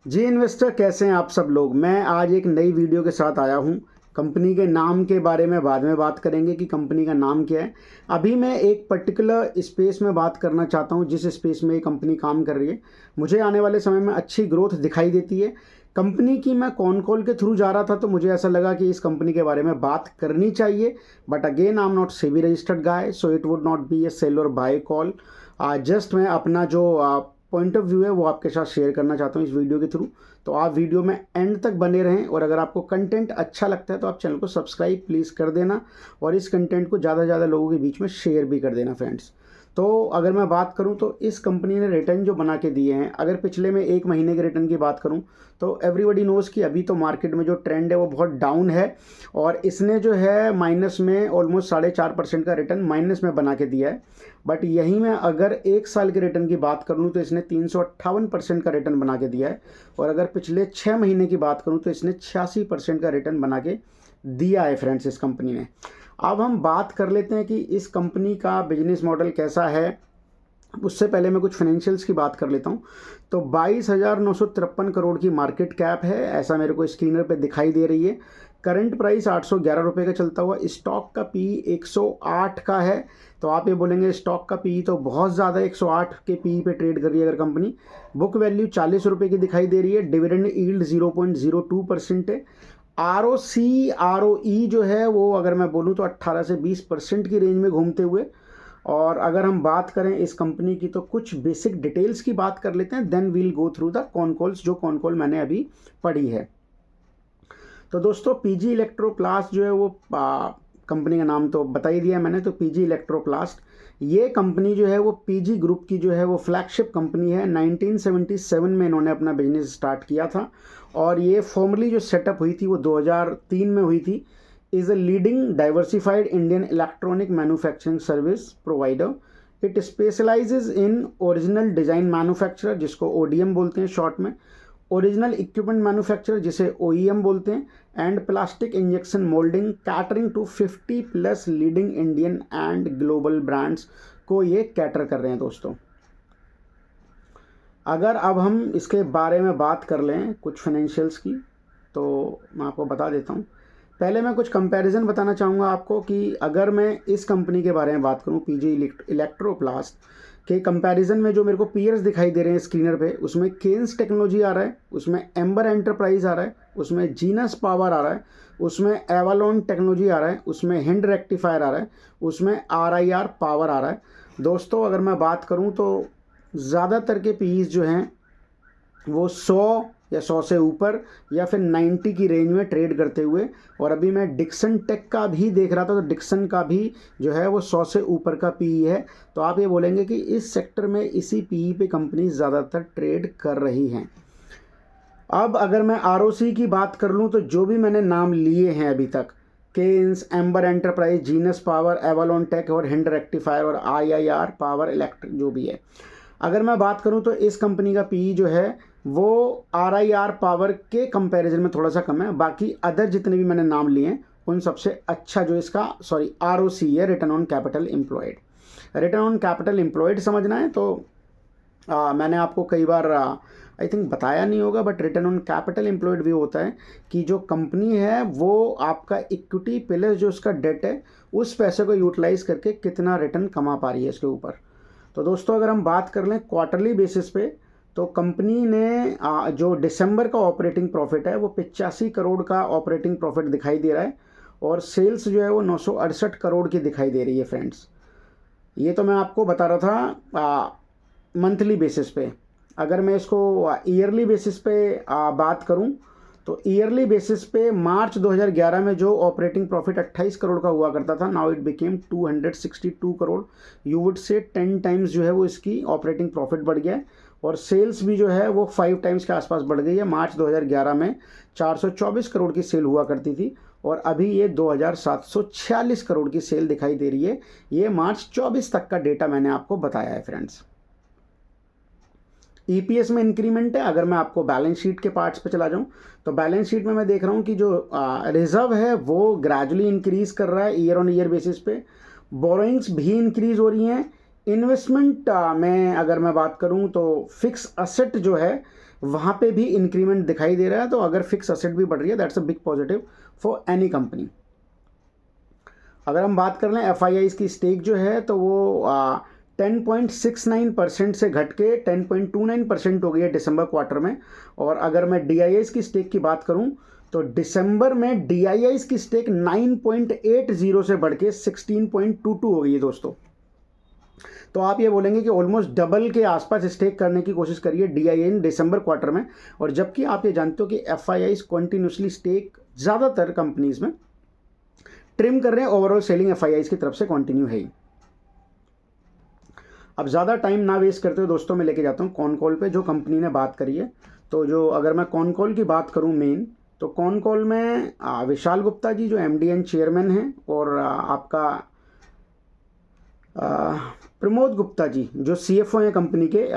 जी investor, कैसे हैं आप सब लोग। मैं आज एक नई वीडियो के साथ आया हूं। कंपनी के नाम के बारे में बाद में बात करेंगे कि कंपनी का नाम क्या है। अभी मैं एक पर्टिकुलर स्पेस में बात करना चाहता हूं, जिस स्पेस में ये कंपनी काम कर रही है। मुझे आने वाले समय में अच्छी ग्रोथ दिखाई देती है कंपनी की। मैं कॉन कॉल के थ्रू जा रहा था तो मुझे ऐसा लगा कि इस कंपनी के बारे में बात करनी चाहिए। But again I am not SEBI registered guy, so it would not be a sell और बाय कॉल। जस्ट मैं अपना जो पॉइंट ऑफ व्यू है वो आपके साथ शेयर करना चाहता हूँ इस वीडियो के थ्रू। तो आप वीडियो में एंड तक बने रहें, और अगर आपको कंटेंट अच्छा लगता है तो आप चैनल को सब्सक्राइब प्लीज़ कर देना, और इस कंटेंट को ज़्यादा से ज़्यादा लोगों के बीच में शेयर भी कर देना फ्रेंड्स। तो अगर मैं बात करूं तो इस कंपनी ने रिटर्न जो बना के दिए हैं, अगर पिछले में एक महीने के रिटर्न की बात करूं तो एवरीबॉडी नोज़ कि अभी तो मार्केट में जो ट्रेंड है वो बहुत डाउन है, और इसने जो है माइनस में ऑलमोस्ट 4.5% का रिटर्न माइनस में बना के दिया है। बट यहीं में अगर एक साल के रिटर्न की बात करूं तो इसने 358% का रिटर्न बना के दिया है, और अगर पिछले 6 महीने की बात करूं तो इसने 86% का रिटर्न बना के दिया है फ्रेंड्स इस कंपनी ने। अब हम बात कर लेते हैं कि इस कंपनी का बिजनेस मॉडल कैसा है। उससे पहले मैं कुछ फाइनेंशियल्स की बात कर लेता हूं। तो 22,953 करोड़ की मार्केट कैप है, ऐसा मेरे को स्क्रीनर पे दिखाई दे रही है। करंट प्राइस 811 रुपये का चलता हुआ। स्टॉक का पी 108 का है। तो आप ये बोलेंगे स्टॉक का पी तो बहुत ज़्यादा, 108 के पी पे ट्रेड कर रही है अगर कंपनी। बुक वैल्यू 40 रुपये की दिखाई दे रही है। डिविडेंड यील्ड 0.02% है। ROC ROE जो है वो अगर मैं बोलूँ तो 18 से 20% की रेंज में घूमते हुए। और अगर हम बात करें इस कंपनी की तो कुछ बेसिक डिटेल्स की बात कर लेते हैं, then we'll go through the con calls, जो कॉन कॉल मैंने अभी पढ़ी है। तो दोस्तों पीजी इलेक्ट्रोप्लास्ट जो है वो कंपनी का नाम तो बता ही दिया मैंने। तो पीजी इलेक्ट्रोप्लास्ट ये कंपनी जो है वो पीजी ग्रुप की जो है वो फ्लैगशिप कंपनी है। 1977 में इन्होंने अपना बिजनेस स्टार्ट किया था, और ये फॉर्मली जो सेटअप हुई थी वो 2003 में हुई थी। Is a leading diversified Indian electronic manufacturing service provider. It specialises in original design manufacturer, जिसको ODM बोलते हैं शॉर्ट में, ओरिजिनल इक्विपमेंट मैन्युफैक्चरर जिसे OEM बोलते हैं, and plastic injection moulding, catering to 50+ leading Indian and global brands को ये cater कर रहे हैं दोस्तों। अगर अब हम इसके बारे में बात कर लें कुछ फाइनेंशियल्स की, तो मैं आपको बता देता हूँ। पहले मैं कुछ कंपैरिजन बताना चाहूँगा आपको कि अगर मैं इस कंपनी के बारे में बात करूँ पीजी इलेक्ट्रोप्लास्ट के कंपैरिजन में, जो मेरे को पीयर्स दिखाई दे रहे हैं स्क्रीनर पे, उसमें केन्स टेक्नोलॉजी आ रहा है, उसमें एम्बर एंटरप्राइज आ रहा है, उसमें जीनस पावर आ रहा है, उसमें एवालॉन टेक्नोलॉजी आ रहा है, उसमें हिंड रेक्टिफायर आ रहा है, उसमें RIR पावर आ रहा है। दोस्तों अगर मैं बात करूँ तो ज़्यादातर के पीईज जो हैं वो 100 या 100 से ऊपर या फिर 90 की रेंज में ट्रेड करते हुए। और अभी मैं डिक्सन टेक का भी देख रहा था, तो डिक्सन का भी जो है वो 100 से ऊपर का पीई है। तो आप ये बोलेंगे कि इस सेक्टर में इसी पीई पे कंपनी ज़्यादातर ट्रेड कर रही हैं। अब अगर मैं ROC की बात कर लूँ तो जो भी मैंने नाम लिए हैं अभी तक, Kaynes, Amber enterprise, Genus power, Avalon tech और हिंड रेक्टिफायर और IIR पावर इलेक्ट्रिक जो भी है, अगर मैं बात करूं तो इस कंपनी का पीई जो है वो RIR पावर के कंपैरिजन में थोड़ा सा कम है। बाकी अदर जितने भी मैंने नाम लिए हैं उन सबसे अच्छा जो इसका ROC है, return on capital employed. Return on capital employed समझना है तो मैंने आपको कई बार आई थिंक बताया नहीं होगा, but return on capital employed भी होता है कि जो कंपनी है वो आपका इक्विटी प्लस जो उसका डेट है उस पैसे को यूटिलाइज करके कितना रिटर्न कमा पा रही है इसके ऊपर। तो दोस्तों अगर हम बात कर लें क्वार्टरली बेसिस पे, तो कंपनी ने जो दिसंबर का ऑपरेटिंग प्रॉफिट है वो 85 करोड़ का ऑपरेटिंग प्रॉफिट दिखाई दे रहा है, और सेल्स जो है वो 968 करोड़ की दिखाई दे रही है फ्रेंड्स। ये तो मैं आपको बता रहा था मंथली बेसिस पे। अगर मैं इसको ईयरली बेसिस पे बात करूं तो ईयरली बेसिस पे मार्च 2011 में जो ऑपरेटिंग प्रॉफिट 28 करोड़ का हुआ करता था, now it became 262 crore. You would say 10 times जो है वो इसकी ऑपरेटिंग प्रॉफिट बढ़ गया है, और सेल्स भी जो है वो 5 टाइम्स के आसपास बढ़ गई है। मार्च 2011 में 424 करोड़ की सेल हुआ करती थी, और अभी ये 2746 करोड़ की सेल दिखाई दे रही है। ये मार्च 24 तक का डेटा मैंने आपको बताया है फ्रेंड्स। EPS में इंक्रीमेंट है। अगर मैं आपको बैलेंस शीट के पार्ट्स पे चला जाऊं तो बैलेंस शीट में मैं देख रहा हूं कि जो रिजर्व है वो ग्रेजुअली इंक्रीज कर रहा है ईयर ऑन ईयर बेसिस पे। बोरोइंग्स भी इंक्रीज हो रही हैं इन्वेस्टमेंट में अगर मैं बात करूं तो फिक्स असेट जो है वहाँ पे भी इंक्रीमेंट दिखाई दे रहा है। तो अगर फिक्स असेट भी बढ़ रही है, that's a big positive for any company. अगर हम बात कर लें एफ की स्टेक जो है तो वो 10.69% से घट के 10.29% हो गई है दिसंबर क्वार्टर में। और अगर मैं डी की स्टेक की बात करूं तो दिसंबर में डी की स्टेक 9.80 से बढ़ के 16.22 हो गई है दोस्तों। तो आप ये बोलेंगे कि ऑलमोस्ट डबल के आसपास स्टेक करने की कोशिश करिए DIA इन दिसंबर क्वार्टर में। और जबकि आप ये जानते हो कि FIIs कॉन्टिन्यूसली स्टेक ज़्यादातर कंपनीज में ट्रिम कर रहे हैं, ओवरऑल सेलिंग FIIs की तरफ से कंटिन्यू है ही। अब ज़्यादा टाइम ना वेस्ट करते हुए दोस्तों मैं लेके जाता हूँ कॉन कॉल पे जो कंपनी ने बात करी है। तो जो अगर मैं कॉन कॉल की बात करूँ मेन, तो कॉन कॉल में विशाल गुप्ता जी जो MD एंड चेयरमैन हैं, और आपका प्रमोद गुप्ता जी जो CFO हैं कंपनी के,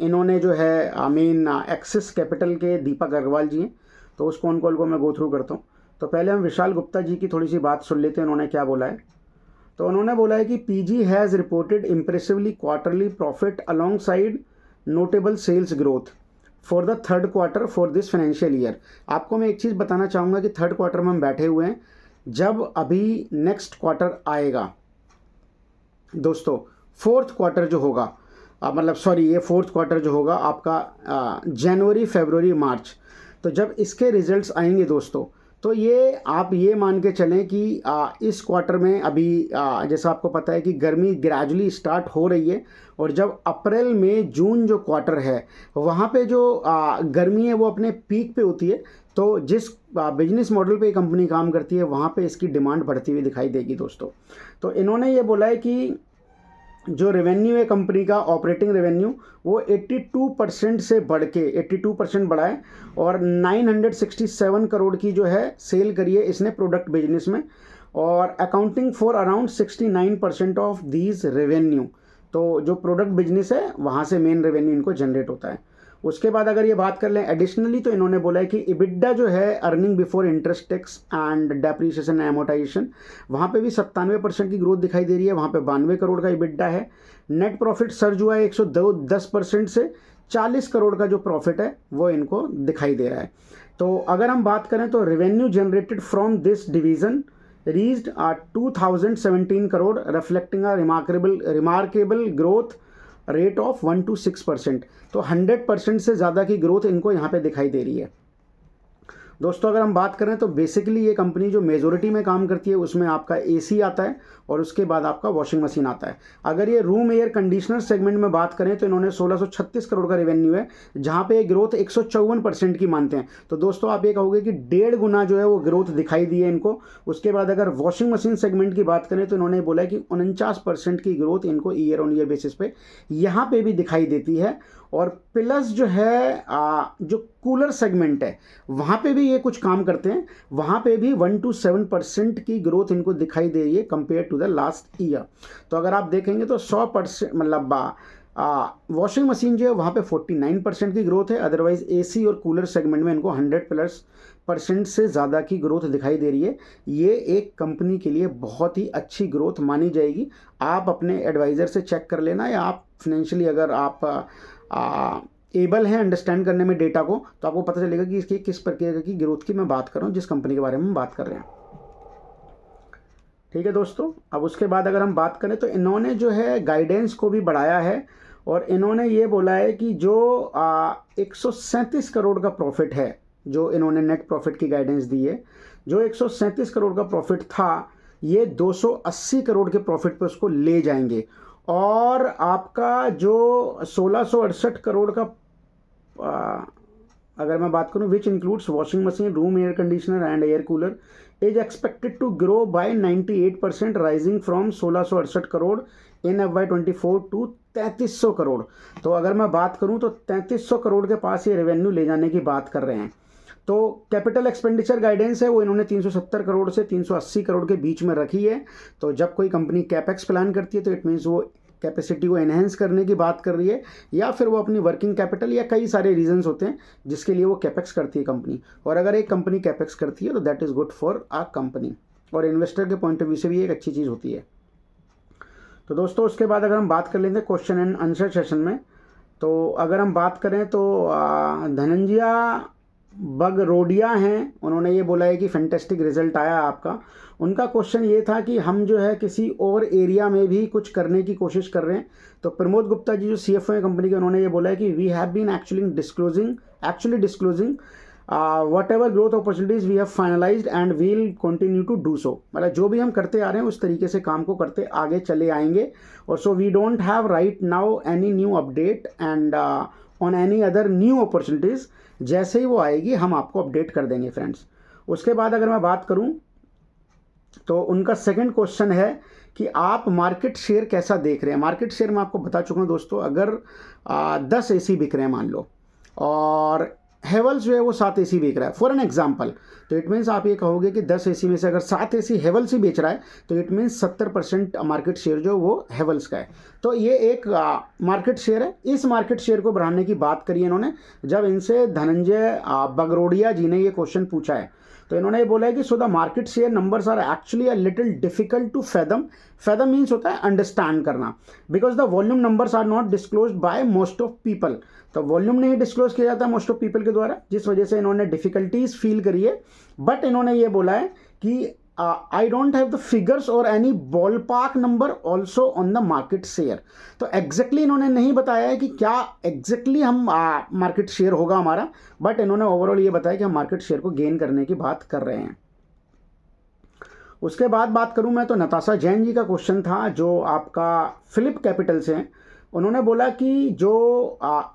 इन्होंने जो है मेन एक्सिस कैपिटल के दीपक अग्रवाल जी हैं। तो उस कॉन कॉल को मैं गो थ्रू करता हूँ। तो पहले हम विशाल गुप्ता जी की थोड़ी सी बात सुन लेते हैं, उन्होंने क्या बोला है। तो उन्होंने बोला है कि PG has reported impressively quarterly profit alongside notable sales growth for the third quarter for this financial year. आपको मैं एक चीज़ बताना चाहूँगा कि थर्ड क्वार्टर में हम बैठे हुए हैं, जब अभी नेक्स्ट क्वार्टर आएगा दोस्तों, फोर्थ क्वार्टर जो होगा, मतलब सॉरी ये फोर्थ क्वार्टर जो होगा आपका जनवरी फरवरी मार्च, तो जब इसके रिजल्ट्स आएंगे दोस्तों, तो ये आप ये मान के चलें कि इस क्वार्टर में अभी जैसा आपको पता है कि गर्मी ग्रेजुअली स्टार्ट हो रही है। और जब अप्रैल मई जून जो क्वार्टर है वहाँ पे जो गर्मी है वो अपने पीक पे होती है। तो जिस बिजनेस मॉडल पे कंपनी काम करती है वहाँ पे इसकी डिमांड बढ़ती हुई दिखाई देगी दोस्तों। तो इन्होंने ये बोला है कि जो रेवेन्यू है कंपनी का, ऑपरेटिंग रेवेन्यू, वो 82% से बढ़ के 82% बढ़ा है। और 967 करोड़ की जो है सेल करी है इसने प्रोडक्ट बिजनेस में, और accounting for around 69% of these revenue. तो जो प्रोडक्ट बिजनेस है वहाँ से मेन रेवेन्यू इनको जनरेट होता है। उसके बाद अगर ये बात कर लें एडिशनली, तो इन्होंने बोला है कि EBITDA जो है earning before interest tax and depreciation amortisation, वहाँ पे भी 97% की ग्रोथ दिखाई दे रही है। वहाँ पे 92 करोड़ का EBITDA है। नेट प्रॉफिट सर्ज हुआ है 110% से 40 करोड़ का जो प्रॉफिट है वो इनको दिखाई दे रहा है। तो अगर हम बात करें तो revenue generated from this division reached 2017 crore, reflecting a remarkable growth rate of 1 to 6%। तो 100% से ज़्यादा की ग्रोथ इनको यहाँ पे दिखाई दे रही है दोस्तों। अगर हम बात करें तो बेसिकली ये कंपनी जो मेजोरिटी में काम करती है उसमें आपका AC आता है और उसके बाद आपका वॉशिंग मशीन आता है। अगर ये रूम एयर कंडीशनर सेगमेंट में बात करें तो इन्होंने 1636 करोड़ का रेवेन्यू है, जहाँ पे ग्रोथ 154% की मानते हैं। तो दोस्तों आप ये कहोगे कि 1.5 गुना जो है वो ग्रोथ दिखाई दी है इनको। उसके बाद अगर वॉशिंग मशीन सेगमेंट की बात करें तो इन्होंने बोला है कि 49% की ग्रोथ इनको ईयर ऑन ईयर बेसिस पे यहाँ पे भी दिखाई देती है। और प्लस जो है जो कूलर सेगमेंट है वहाँ पे भी ये कुछ काम करते हैं, वहाँ पे भी 1 to 7% की ग्रोथ इनको दिखाई दे रही है compare to the last year. तो अगर आप देखेंगे तो 100% मतलब वॉशिंग मशीन जो है वहाँ पे 49% की ग्रोथ है। अदरवाइज AC और कूलर सेगमेंट में इनको 100+ % से ज़्यादा की ग्रोथ दिखाई दे रही है। ये एक कंपनी के लिए बहुत ही अच्छी ग्रोथ मानी जाएगी। आप अपने एडवाइज़र से चेक कर लेना, या आप फाइनेंशियली अगर आप एबल हैं अंडरस्टैंड करने में डेटा को, तो आपको पता चलेगा कि इसकी किस प्रकार की ग्रोथ की मैं बात कर रहा हूँ, जिस कंपनी के बारे में हम बात कर रहे हैं। ठीक है दोस्तों। अब उसके बाद अगर हम बात करें तो इन्होंने जो है गाइडेंस को भी बढ़ाया है, और इन्होंने ये बोला है कि जो 137 करोड़ का प्रॉफिट है, जो इन्होंने नेट प्रॉफिट की गाइडेंस दी है, जो 137 करोड़ का प्रॉफिट था ये 280 करोड़ के प्रॉफिट पे उसको ले जाएंगे। और आपका जो 1668 करोड़ का अगर मैं बात करूं which includes washing machine, room air conditioner and air cooler, is expected to grow by 98% rising from 1668 crore in FY24 to 3300 crore. तो अगर मैं बात करूं तो 3300 करोड़ के पास ये रेवेन्यू ले जाने की बात कर रहे हैं। तो कैपिटल एक्सपेंडिचर गाइडेंस है वो इन्होंने 370 करोड़ से 380 करोड़ के बीच में रखी है। तो जब कोई कंपनी कैपेक्स प्लान करती है तो इट मीन्स वो कैपेसिटी को एनहेंस करने की बात कर रही है, या फिर वो अपनी वर्किंग कैपिटल, या कई सारे रीजंस होते हैं जिसके लिए वो कैपेक्स करती है कंपनी। और अगर एक कंपनी कैपेक्स करती है तो that is good for uh company, और इन्वेस्टर के पॉइंट ऑफ व्यू से भी एक अच्छी चीज़ होती है। तो दोस्तों उसके बाद अगर हम बात कर लेते हैं क्वेश्चन एंड आंसर सेशन में, तो अगर हम बात करें तो धनंजय बगरोडिया हैं, उन्होंने ये बोला है कि फैंटेस्टिक रिजल्ट आया आपका। उनका क्वेश्चन ये था कि हम जो है किसी और एरिया में भी कुछ करने की कोशिश कर रहे हैं। तो प्रमोद गुप्ता जी जो CFO है कंपनी के, उन्होंने ये बोला है कि we have been actually disclosing whatever growth opportunities we have finalised and we'll continue to do so. मतलब जो भी हम करते आ रहे हैं उस तरीके से काम को करते आगे चले आएंगे। और so we don't have right now any new update and on any other new opportunities, जैसे ही वो आएगी हम आपको अपडेट कर देंगे फ्रेंड्स। उसके बाद अगर मैं बात करूं तो उनका सेकंड क्वेश्चन है कि आप मार्केट शेयर कैसा देख रहे हैं। मार्केट शेयर मैं आपको बता चुका हूं दोस्तों, अगर 10 AC बिक रहे हैं मान लो, और हेवल्स जो है वो 7 AC बेच रहा है फॉर एन एग्जाम्पल, तो इट मीन्स आप ये कहोगे कि 10 AC में से अगर 7 AC हेवल्स ही बेच रहा है तो इट मीन्स 70% मार्केट शेयर जो वो हेवल्स का है। तो ये एक मार्केट शेयर है। इस मार्केट शेयर को बढ़ाने की बात करी इन्होंने जब इनसे धनंजय बगरोडिया जी ने ये क्वेश्चन पूछा है। तो इन्होंने ये बोला है कि so the market share numbers are actually a little difficult to fathom. Fathom means होता है अंडरस्टैंड करना, because the volume numbers are not disclose by most of people. तो वॉल्यूम नहीं डिस्क्लोज किया जाता मोस्ट ऑफ पीपल के द्वारा, जिस वजह से इन्होंने डिफिकल्टीज फील करी है। बट इन्होंने ये बोला है कि I don't have the figures और any ball park number also on the market share. तो एग्जैक्टली इन्होंने नहीं बताया है कि क्या एग्जैक्टली हम मार्केट शेयर होगा हमारा, बट इन्होंने ओवरऑल ये बताया कि हम मार्केट शेयर को गेन करने की बात कर रहे हैं। उसके बाद बात करूं मैं तो नताशा जैन जी का क्वेश्चन था जो आपका फिलिप कैपिटल से हैं। उन्होंने बोला कि जो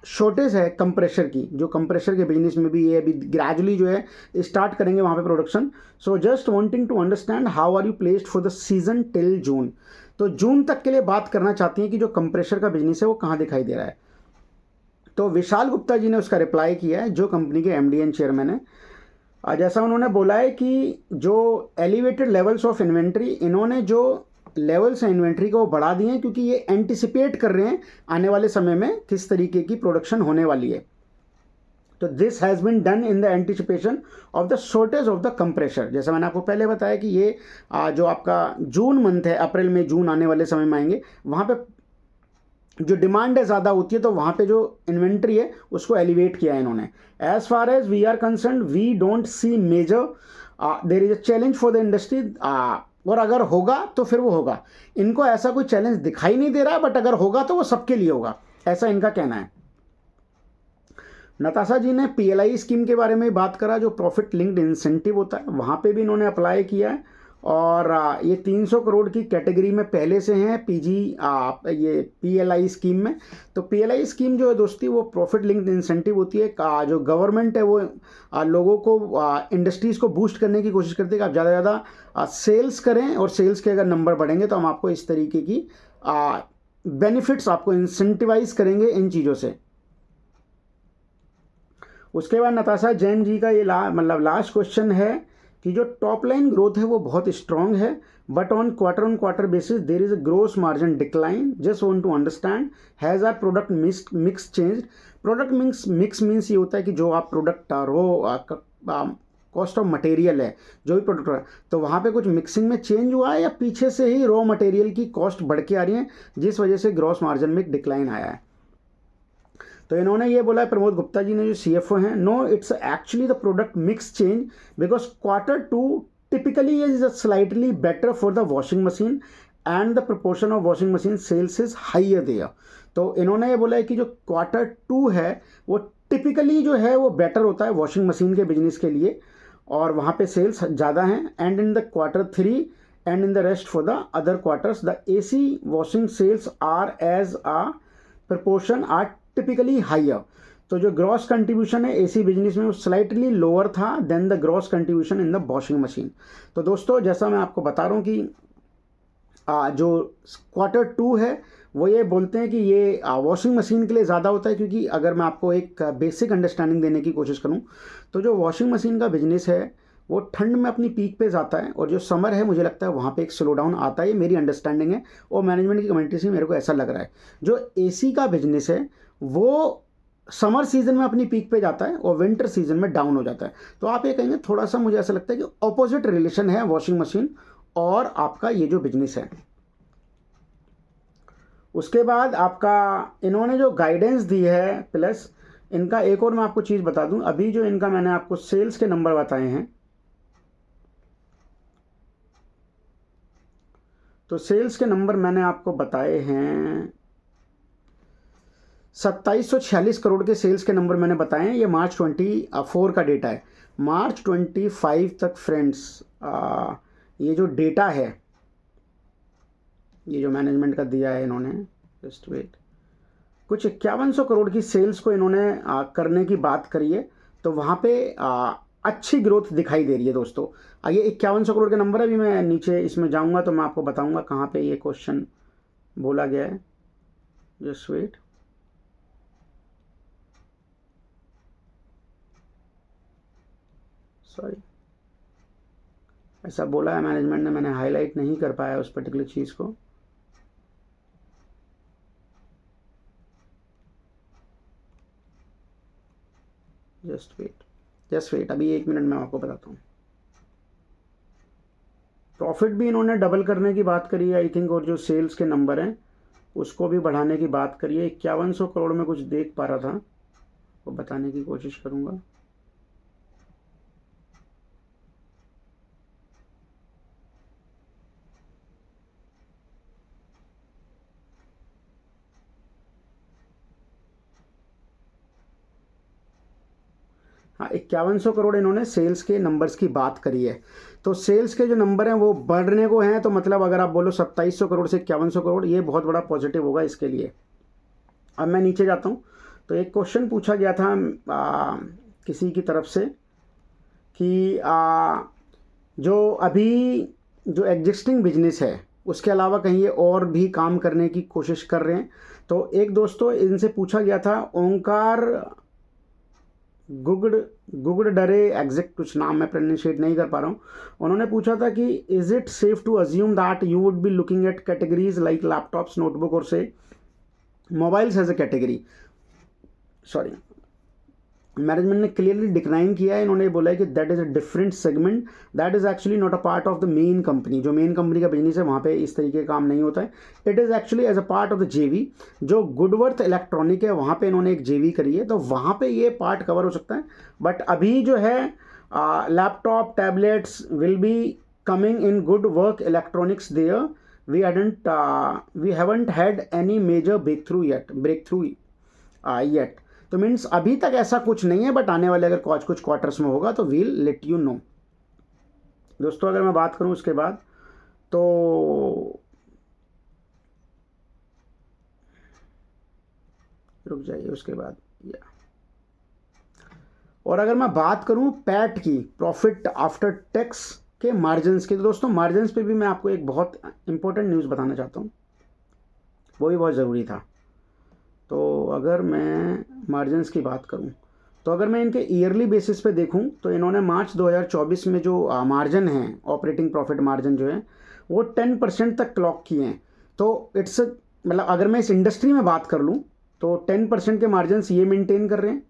शॉर्टेज है कंप्रेशर की, जो कंप्रेशर के बिजनेस में भी ये अभी ग्रेजुअली जो है स्टार्ट करेंगे वहाँ पे production. So just wanting to understand how are you placed for the season till June. तो जून तक के लिए बात करना चाहती हैं कि जो कंप्रेशर का बिजनेस है वो कहाँ दिखाई दे रहा है। तो विशाल गुप्ता जी ने उसका रिप्लाई किया है, जो कंपनी के MD एंड चेयरमैन है। जैसा उन्होंने बोला है कि जो एलिवेटेड लेवल्स ऑफ इन्वेंट्री, इन्होंने जो लेवल्स हैं इन्वेंट्री को वो बढ़ा दिए हैं क्योंकि ये एंटिसिपेट कर रहे हैं आने वाले समय में किस तरीके की प्रोडक्शन होने वाली है। तो this has been done in the anticipation of the shortage of the compressor. जैसा मैंने आपको पहले बताया कि ये जो आपका जून मंथ है, अप्रैल में जून आने वाले समय में आएंगे, वहाँ पे जो डिमांड है ज़्यादा होती है, तो वहाँ पे जो इन्वेंट्री है उसको एलिवेट किया है इन्होंने। As far as we are concern we don't see major there is a challenge for the industry. और अगर होगा तो फिर वो होगा, इनको ऐसा कोई चैलेंज दिखाई नहीं दे रहा, बट अगर होगा तो वो सबके लिए होगा, ऐसा इनका कहना है। नताशा जी ने PLI स्कीम के बारे में बात करा, जो प्रॉफिट लिंक्ड इंसेंटिव होता है, वहाँ पे भी इन्होंने अप्लाई किया है। और ये 300 करोड़ की कैटेगरी में पहले से हैं ये PLI स्कीम में। तो PLI स्कीम जो है दोस्ती वो प्रॉफिट लिंक्ड इंसेंटिव होती है। जो गवर्नमेंट है वो लोगों को इंडस्ट्रीज़ को बूस्ट करने की कोशिश करती है कि आप ज़्यादा से ज़्यादा सेल्स करें, और सेल्स के अगर नंबर बढ़ेंगे तो हम आपको इस तरीके की बेनिफिट्स आपको इंसेंटिवाइज करेंगे इन चीज़ों से। उसके बाद नताशा जैन जी का ये लास्ट क्वेश्चन है कि जो टॉप लाइन ग्रोथ है वो बहुत स्ट्रांग है, but on quarter basis there is a gross margin decline. Just want to understand has our product mix change. Product mix means ये होता है कि जो आप प्रोडक्ट कॉस्ट ऑफ मटेरियल है, जो भी प्रोडक्ट है, तो वहाँ पे कुछ मिक्सिंग में चेंज हुआ है या पीछे से ही रॉ मटेरियल की कॉस्ट बढ़ के आ रही है, जिस वजह से ग्रॉस मार्जिन में एक डिक्लाइन आया है। तो इन्होंने ये बोला है प्रमोद गुप्ता जी ने जो CFO हैं, no it's actually the product mix change because Q2 typically is slightly better for the washing machine and the proportion of washing machine sales is higher there. तो इन्होंने ये बोला है कि जो Q2 है वो टिपिकली जो है वो बेटर होता है वॉशिंग मशीन के बिजनेस के लिए, और वहाँ पे सेल्स ज़्यादा हैं। And in the Q3 and in the rest for the other quarters the AC washing sales are as a proportion are typically higher. तो जो ग्रॉस कंट्रीब्यूशन है AC बिजनेस में वो स्लाइटली लोअर था than the gross contribution in the washing machine. तो दोस्तों जैसा मैं आपको बता रहा हूँ कि जो Q2 है वो ये बोलते हैं कि ये वॉशिंग मशीन के लिए ज़्यादा होता है, क्योंकि अगर मैं आपको एक बेसिक अंडरस्टैंडिंग देने की कोशिश करूँ तो जो वॉशिंग मशीन का बिजनेस है वो ठंड में अपनी पीक पे जाता है, और जो समर है मुझे लगता है वहाँ पे एक स्लो डाउन आता है। ये मेरी अंडरस्टैंडिंग है और मैनेजमेंट की कमेंट्री से मेरे को ऐसा लग रहा है। जो AC का बिजनेस है वो समर सीजन में अपनी पीक पे जाता है और विंटर सीजन में डाउन हो जाता है। तो आप ये कहेंगे थोड़ा सा मुझे ऐसा लगता है कि ऑपोजिट रिलेशन है वॉशिंग मशीन और आपका ये जो बिजनेस है। उसके बाद आपका इन्होंने जो गाइडेंस दी है प्लस इनका एक और मैं आपको चीज़ बता दूं, अभी जो इनका मैंने आपको सेल्स के नंबर बताए हैं, तो सेल्स के नंबर मैंने आपको बताए हैं 2746 करोड़ के सेल्स के नंबर मैंने बताए हैं। ये मार्च 24 का डेटा है। मार्च 25 तक फ्रेंड्स ये जो डेटा है, ये जो मैनेजमेंट का दिया है इन्होंने, जस्ट वेट, कुछ 5100 करोड़ की सेल्स को इन्होंने करने की बात करी है। तो वहाँ पे अच्छी ग्रोथ दिखाई दे रही है दोस्तों। ये 5100 करोड़ के नंबर है। अभी मैं नीचे इसमें जाऊँगा तो मैं आपको बताऊँगा कहाँ पे ये क्वेश्चन बोला गया है। जस्ट वेट, सॉरी, ऐसा बोला है मैनेजमेंट ने, मैंने हाईलाइट नहीं कर पाया उस पर्टिकुलर चीज़ को। जस्ट वेट, अभी 1 मिनट में आपको बताता हूँ। प्रॉफिट भी इन्होंने डबल करने की बात करी है आई थिंक, और जो सेल्स के नंबर हैं उसको भी बढ़ाने की बात करी है। 5100 करोड़ में कुछ देख पा रहा था, वो बताने की कोशिश करूँगा। हाँ, 5100 करोड़ इन्होंने सेल्स के नंबर्स की बात करी है। तो सेल्स के जो नंबर हैं वो बढ़ने को हैं, तो मतलब अगर आप बोलो 2700 करोड़ से 5100 करोड़, ये बहुत बड़ा पॉजिटिव होगा इसके लिए। अब मैं नीचे जाता हूँ, तो एक क्वेश्चन पूछा गया था किसी की तरफ से कि जो अभी जो एग्जिस्टिंग बिजनेस है उसके अलावा कहीं ये और भी काम करने की कोशिश कर रहे हैं। तो एक दोस्तों इनसे पूछा गया था, ओंकार गुगड़ डरे, एग्जैक्ट कुछ नाम मैं प्रोनाउंशिएट नहीं कर पा रहा हूँ। उन्होंने पूछा था कि is it safe to assume that you would be looking at categories like laptops, notebook और से mobiles as a category. Sorry, management ने क्लियरली डिक्लाइन किया है। इन्होंने बोला है कि that is a different segment, that is actually not a part of the main company. जो मेन कंपनी का बिजनेस है वहाँ पे इस तरीके का काम नहीं होता है। It is actually as a part of the JV. जो गुडवर्थ इलेक्ट्रॉनिक है वहाँ पे इन्होंने एक जेवी करी है, तो वहाँ पे ये पार्ट कवर हो सकता है। बट अभी जो है laptop, tablets will be coming in Goodworth Electronics there. we haven't had any major breakthrough yet। तो मीन्स अभी तक ऐसा कुछ नहीं है, बट आने वाले अगर कुछ क्वार्टर्स में होगा तो वील लेट यू नो। दोस्तों अगर मैं बात करूं उसके बाद, तो रुक जाइए उसके बाद या, और अगर मैं बात करूं पैट की, प्रॉफिट आफ्टर टैक्स के मार्जिन्स की, तो दोस्तों मार्जिन्स पे भी मैं आपको एक बहुत इंपॉर्टेंट न्यूज़ बताना चाहता हूं, वो भी बहुत ज़रूरी था। तो अगर मैं मार्जिन्स की बात करूं, तो अगर मैं इनके ईयरली बेसिस पे देखूं, तो इन्होंने मार्च 2024 में जो मार्जिन है, ऑपरेटिंग प्रॉफिट मार्जिन जो है वो 10% तक क्लॉक किए हैं। तो इट्स मतलब अगर मैं इस इंडस्ट्री में बात कर लूं तो 10% के मार्जिन्स ये मेंटेन कर रहे हैं।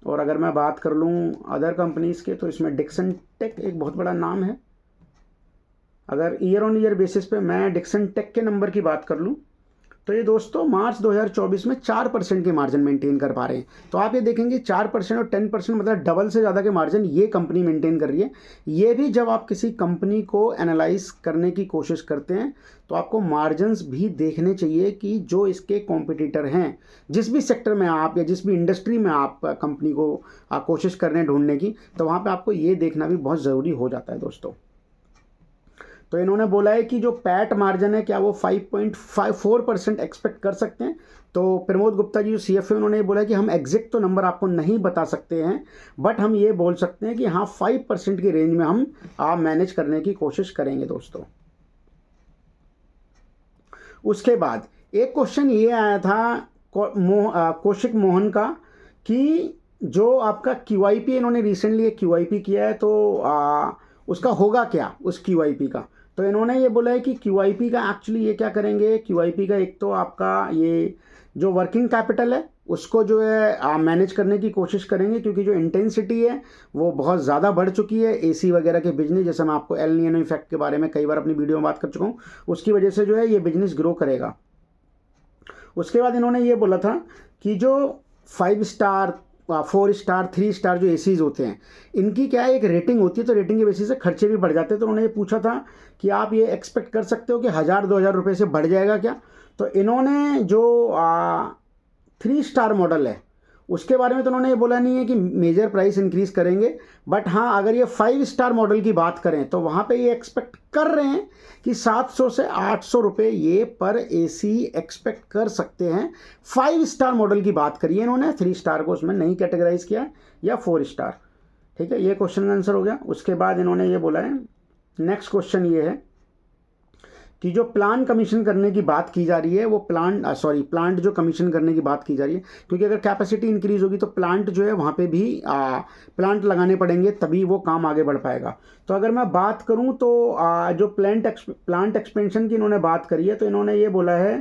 और अगर मैं बात कर लूं अदर कंपनीज़ के, तो इसमें डिक्सन टेक एक बहुत बड़ा नाम है। अगर ईयर ऑन ईयर बेसिस पे मैं डिक्सन टेक के नंबर की बात कर लूं, तो ये दोस्तों मार्च 2024 में 4% के मार्जिन मेंटेन कर पा रहे हैं। तो आप ये देखेंगे 4% और 10% मतलब डबल से ज़्यादा के मार्जिन ये कंपनी मेंटेन कर रही है। ये भी जब आप किसी कंपनी को एनालाइज करने की कोशिश करते हैं तो आपको मार्जिन्स भी देखने चाहिए कि जो इसके कॉम्पिटिटर हैं, जिस भी सेक्टर में आप या जिस भी इंडस्ट्री में आप कंपनी को कोशिश कर रहे हैं ढूंढने की, तो वहाँ पर आपको ये देखना भी बहुत ज़रूरी हो जाता है दोस्तों। तो इन्होंने बोला है कि जो पैट मार्जिन है क्या वो 5.54% एक्सपेक्ट कर सकते हैं। तो प्रमोद गुप्ता जी जो CFO, उन्होंने बोला कि हम एग्जैक्ट तो नंबर आपको नहीं बता सकते हैं, बट हम ये बोल सकते हैं कि हाँ 5% की रेंज में हम मैनेज करने की कोशिश करेंगे दोस्तों। उसके बाद एक क्वेश्चन ये आया था कौशिक मोहन का कि जो आपका QIP, इन्होंने रिसेंटली एक QIP किया है, तो उसका होगा क्या उस QIP का। तो इन्होंने ये बोला है कि QIP का एक्चुअली ये क्या करेंगे, QIP का एक तो आपका ये जो वर्किंग कैपिटल है उसको जो है मैनेज करने की कोशिश करेंगे, क्योंकि जो इंटेंसिटी है वो बहुत ज़्यादा बढ़ चुकी है एसी वगैरह के बिजनेस। जैसे मैं आपको एल नीनो इफेक्ट के बारे में कई बार अपनी वीडियो में बात कर चुका हूँ, उसकी वजह से जो है ये बिजनेस ग्रो करेगा। उसके बाद इन्होंने ये बोला था कि जो 5 स्टार 4 स्टार 3 स्टार जो एसीज होते हैं, इनकी क्या है एक रेटिंग होती है, तो रेटिंग के बेसिस से खर्चे भी बढ़ जाते हैं। तो उन्होंने ये पूछा था कि आप ये एक्सपेक्ट कर सकते हो कि 1000-2000 रुपये से बढ़ जाएगा क्या। तो इन्होंने जो 3 स्टार मॉडल है उसके बारे में तो उन्होंने ये बोला नहीं है कि मेजर प्राइस इंक्रीज करेंगे, बट हाँ अगर ये 5 स्टार मॉडल की बात करें तो वहाँ पे ये एक्सपेक्ट कर रहे हैं कि 700 से 800 रुपये ये पर एसी एक्सपेक्ट कर सकते हैं। 5 स्टार मॉडल की बात करी है इन्होंने, 3 स्टार को उसमें नहीं कैटेगराइज किया या 4 स्टार। ठीक है, ये क्वेश्चन का आंसर हो गया। उसके बाद इन्होंने ये बोला है, नेक्स्ट क्वेश्चन ये है कि जो प्लांट कमीशन करने की बात की जा रही है वो प्लांट जो कमीशन करने की बात की जा रही है, क्योंकि अगर कैपेसिटी इंक्रीज होगी तो प्लांट जो है वहाँ पे भी प्लांट लगाने पड़ेंगे, तभी वो काम आगे बढ़ पाएगा। तो अगर मैं बात करूँ तो जो प्लांट एक्सपेंशन की इन्होंने बात करी है, तो इन्होंने ये बोला है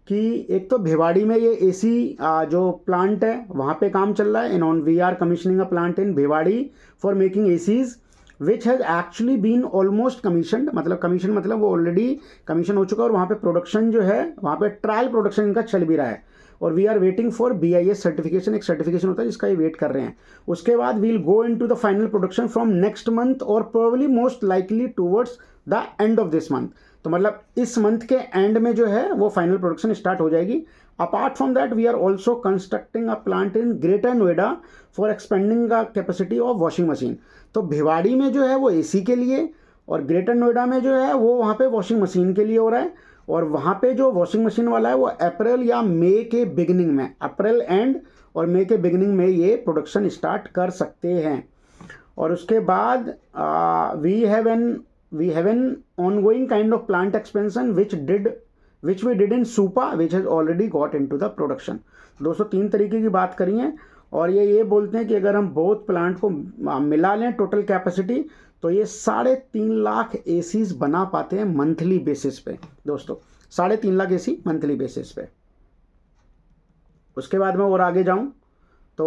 कि एक तो भिवाड़ी में ये एसी जो प्लांट है वहाँ पे काम चल रहा है। इन्होंने we are commissioning a plant in Bhiwadi for making ACs which has actually been almost commission, मतलब कमीशन मतलब वो ऑलरेडी कमीशन हो चुका है, और वहाँ पे प्रोडक्शन जो है वहाँ पे ट्रायल प्रोडक्शन इनका चल भी रहा है। और we are waiting for BIS certification, एक सर्टिफिकेशन होता है जिसका ये वेट कर रहे हैं। उसके बाद we'll go into the final production from next month और probably most likely towards the end of this month. तो मतलब इस मंथ के एंड में जो है वो फाइनल प्रोडक्शन स्टार्ट हो जाएगी। Apart from that we are also constructing a plant in Greater Noida for expanding the capacity of washing machine. तो भिवाड़ी में जो है वो एसी के लिए, और ग्रेटर नोएडा में जो है वो वहाँ पे वॉशिंग मशीन के लिए हो रहा है। और वहाँ पे जो वॉशिंग मशीन वाला है वो अप्रैल या मई के बिगिनिंग में, अप्रैल एंड और मई के बिगिनिंग में ये प्रोडक्शन स्टार्ट कर सकते हैं। और उसके बाद we have an ongoing kind of plant expansion which we did in Supa which has already got into the production। दोस्तों 3 तरीके की बात करी है, और ये बोलते हैं कि अगर हम बोथ प्लांट को मिला लें टोटल कैपेसिटी तो ये 3.5 लाख एसीज बना पाते हैं मंथली बेसिस पे। दोस्तों 3.5 लाख एसी मंथली बेसिस पे। उसके बाद मैं और आगे जाऊं तो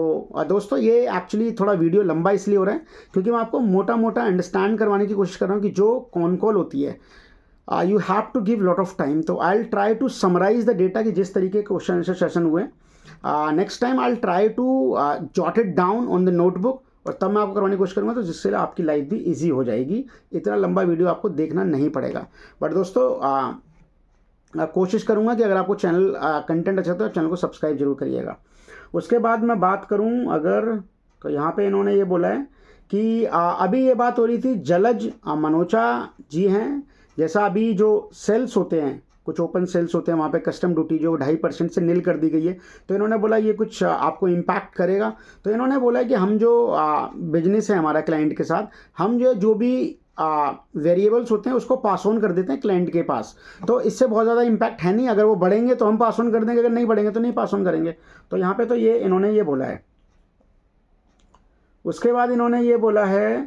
दोस्तों ये एक्चुअली थोड़ा वीडियो लंबा इसलिए हो रहा है क्योंकि मैं आपको मोटा मोटा अंडरस्टैंड करवाने की कोशिश कर रहा हूँ कि जो कॉन कॉल होती है you have to give lot of time. तो I will try to summarize the data कि जिस तरीके के क्वेश्चन आंसर सेशन हुए, next time I will try to jot it down on the notebook, और तब मैं आपको करवाने की कोशिश करूँगा, तो जिससे आपकी लाइफ भी ईजी हो जाएगी। इतना लंबा वीडियो आपको देखना नहीं पड़ेगा। बट दोस्तों कोशिश करूँगा कि अगर आपको चैनल कंटेंट अच्छा तो चैनल को सब्सक्राइब जरूर करिएगा। उसके बाद मैं बात करूं अगर, तो यहाँ पे इन्होंने ये बोला है कि अभी ये बात हो रही थी जलज मनोचा जी हैं, जैसा अभी जो सेल्स होते हैं, कुछ ओपन सेल्स होते हैं वहाँ पे कस्टम ड्यूटी जो 2.5% से नील कर दी गई है, तो इन्होंने बोला ये कुछ आपको इम्पैक्ट करेगा। तो इन्होंने बोला कि हम जो बिजनेस है हमारा क्लाइंट के साथ, हम जो भी वेरिएबल्स होते हैं उसको पास ऑन कर देते हैं क्लाइंट के पास, तो इससे बहुत ज़्यादा इम्पैक्ट है नहीं। अगर वो बढ़ेंगे तो हम पास ऑन कर देंगे, अगर नहीं बढ़ेंगे तो नहीं पास ऑन करेंगे। तो यहाँ पे तो ये इन्होंने ये बोला है। उसके बाद इन्होंने ये बोला है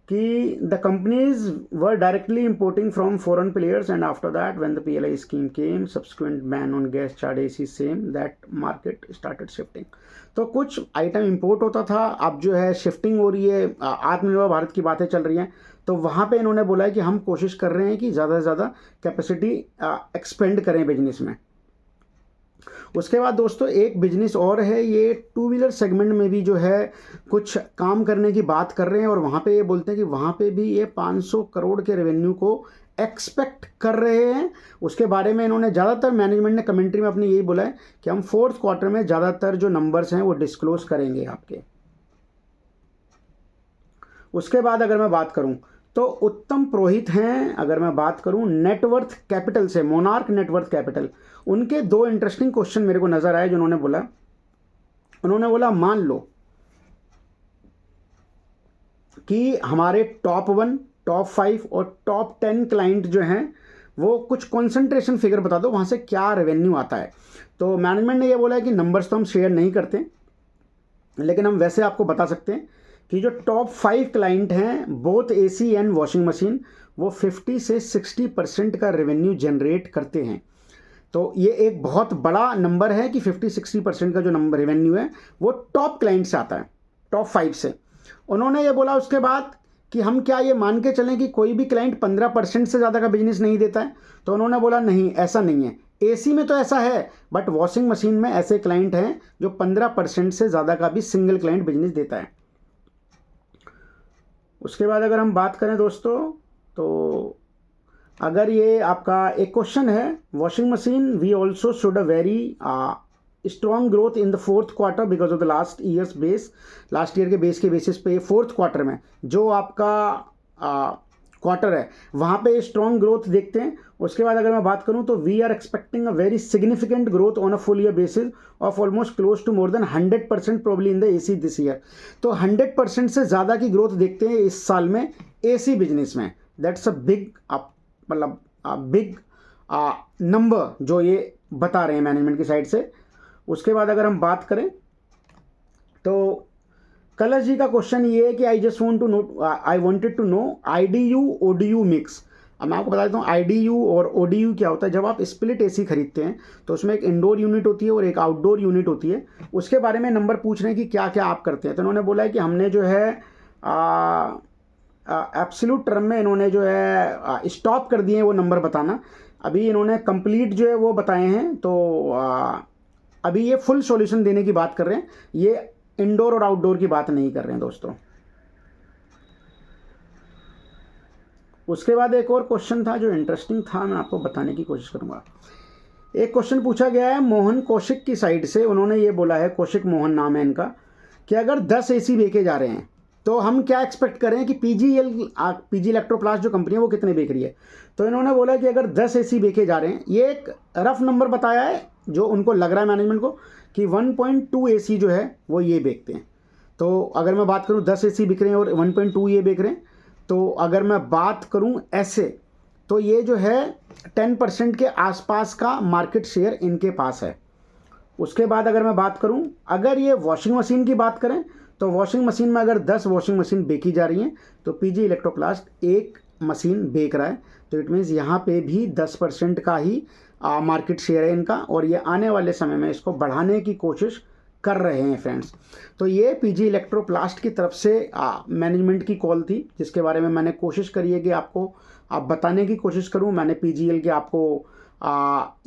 कि the companies were directly importing from foreign players and after that when the PLI scheme came subsequent ban on gas charge AC same that market started shifting. तो कुछ आइटम इंपोर्ट होता था, अब जो है शिफ्टिंग हो रही है, आत्मनिर्भर भारत की बातें चल रही हैं। तो वहाँ पे इन्होंने बोला है कि हम कोशिश कर रहे हैं कि ज़्यादा से ज़्यादा कैपेसिटी एक्सपेंड करें बिजनेस में। उसके बाद दोस्तों एक बिजनेस और है, ये 2 व्हीलर सेगमेंट में भी जो है कुछ काम करने की बात कर रहे हैं, और वहाँ पे ये बोलते हैं कि वहाँ पे भी ये 500 करोड़ के रेवेन्यू को एक्सपेक्ट कर रहे हैं। उसके बारे में इन्होंने ज़्यादातर मैनेजमेंट ने कमेंट्री में अपनी यही बोला है कि हम 4th क्वार्टर में ज़्यादातर जो नंबर्स हैं वो डिस्क्लोज करेंगे आपके। उसके बाद अगर मैं बात करूं तो उत्तम पुरोहित हैं, अगर मैं बात करूं नेटवर्थ कैपिटल से, मोनार्क नेटवर्थ कैपिटल, उनके 2 इंटरेस्टिंग क्वेश्चन मेरे को नजर आए जो उन्होंने बोला मान लो कि हमारे टॉप 1, टॉप 5 और टॉप 10 क्लाइंट जो हैं वो कुछ कॉन्सेंट्रेशन फिगर बता दो, वहाँ से क्या रेवेन्यू आता है। तो मैनेजमेंट ने ये बोला है कि नंबर्स तो हम शेयर नहीं करते, लेकिन हम वैसे आपको बता सकते हैं कि जो टॉप 5 क्लाइंट हैं both AC and washing machine, वो 50 से 60% का रेवेन्यू जनरेट करते हैं। तो ये एक बहुत बड़ा नंबर है कि 50-60% का जो नंबर रेवेन्यू है वो टॉप क्लाइंट से आता है, टॉप 5 से। उन्होंने ये बोला उसके बाद कि हम क्या ये मान के चलें कि कोई भी क्लाइंट 15% से ज़्यादा का बिजनेस नहीं देता है? तो उन्होंने बोला नहीं, ऐसा नहीं है। एसी में तो ऐसा है, बट वॉशिंग मशीन में ऐसे क्लाइंट हैं जो 15% से ज़्यादा का भी सिंगल क्लाइंट बिजनेस देता है। उसके बाद अगर हम बात करें दोस्तों, तो अगर ये आपका एक क्वेश्चन है, washing machine we also showed a very strong growth in the fourth quarter because of the last year के बेस के बेसिस पे फोर्थ क्वार्टर में जो आपका क्वार्टर है वहाँ पे स्ट्रॉन्ग ग्रोथ देखते हैं। उसके बाद अगर मैं बात करूँ तो we are expecting a very significant growth on a full year basis of almost close to more than 100% probably in the AC this year. तो 100% से ज़्यादा की ग्रोथ देखते हैं इस साल में एसी बिजनेस में। दैट्स अ बिग मतलब बिग नंबर जो ये बता रहे हैं मैनेजमेंट की साइड से। उसके बाद अगर हम बात करें तो कलश जी का क्वेश्चन ये है कि I wanted to know IDU ODU mix. अब मैं आपको बता देता हूँ आईडीयू और ओडीयू क्या होता है। जब आप स्प्लिट एसी खरीदते हैं तो उसमें एक इंडोर यूनिट होती है और एक आउटडोर यूनिट होती है। उसके बारे में नंबर पूछ रहे हैं कि क्या क्या आप करते हैं। तो इन्होंने बोला है कि हमने जो है एब्सोल्यूट टर्म में इन्होंने जो है स्टॉप कर दिए हैं वो नंबर बताना। अभी इन्होंने कंप्लीट जो है वो बताए हैं। तो अभी ये फुल सॉल्यूशन देने की बात कर रहे हैं, ये इंडोर और आउटडोर की बात नहीं कर रहे हैं दोस्तों। उसके बाद एक और क्वेश्चन था जो इंटरेस्टिंग था, मैं आपको बताने की कोशिश करूंगा। एक क्वेश्चन पूछा गया है मोहन कौशिक की साइड से। उन्होंने ये बोला है, कौशिक मोहन नाम है इनका, कि अगर 10 एसी बेचे जा रहे हैं तो हम क्या एक्सपेक्ट करें कि पीजी इलेक्ट्रोप्लास्ट जो कंपनी है वो कितने बेच रही है। तो इन्होंने बोला कि अगर 10 एसी बेचे जा रहे हैं, ये एक रफ नंबर बताया है जो उनको लग रहा है मैनेजमेंट को कि 1.2 एसी जो है वो ये बेचते हैं। तो अगर मैं बात करूं 10 एसी बिक रहे हैं और 1.2 ये बेच रहे हैं, तो अगर मैं बात करूं ऐसे तो ये जो है 10% के आसपास का मार्केट शेयर इनके पास है। उसके बाद अगर मैं बात करूं, अगर ये वॉशिंग मशीन की बात करें तो वॉशिंग मशीन में अगर 10 वॉशिंग मशीन बेची जा रही हैं तो पीजी इलेक्ट्रोप्लास्ट एक मशीन बेच रहा है। तो इट मीन्स यहाँ पे भी 10% का ही मार्केट शेयर है इनका, और ये आने वाले समय में इसको बढ़ाने की कोशिश कर रहे हैं फ्रेंड्स। तो ये पीजी इलेक्ट्रोप्लास्ट की तरफ से मैनेजमेंट की कॉल थी, जिसके बारे में मैंने कोशिश करी है कि आपको बताने की कोशिश करूं। मैंने पीजीएल के आपको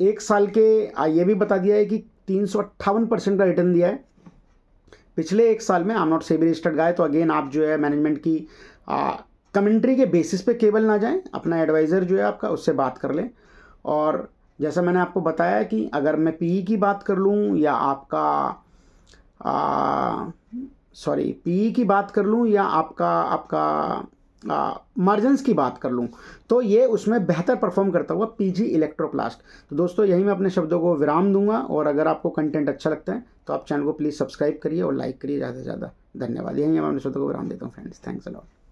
1 साल के ये भी बता दिया है कि 358% का रिटर्न दिया है पिछले 1 साल में। I am not SEBI registered guy. तो अगेन आप जो है मैनेजमेंट की कमेंट्री के बेसिस पे केवल ना जाएं, अपना एडवाइज़र जो है आपका उससे बात कर लें। और जैसा मैंने आपको बताया कि अगर मैं पीई की बात कर लूँ या आपका पीई की बात कर लूँ या आपका मार्जिन्स की बात कर लूँ, तो ये उसमें बेहतर परफॉर्म करता हुआ पीजी इलेक्ट्रोप्लास्ट। तो दोस्तों यही मैं अपने शब्दों को विराम दूंगा, और अगर आपको कंटेंट अच्छा लगता है तो आप चैनल को प्लीज़ सब्सक्राइब करिए और लाइक करिए ज़्यादा से ज़्यादा। धन्यवाद। यही मैं अपने शब्दों को विराम देता हूँ फ्रेंड्स। Thanks a lot.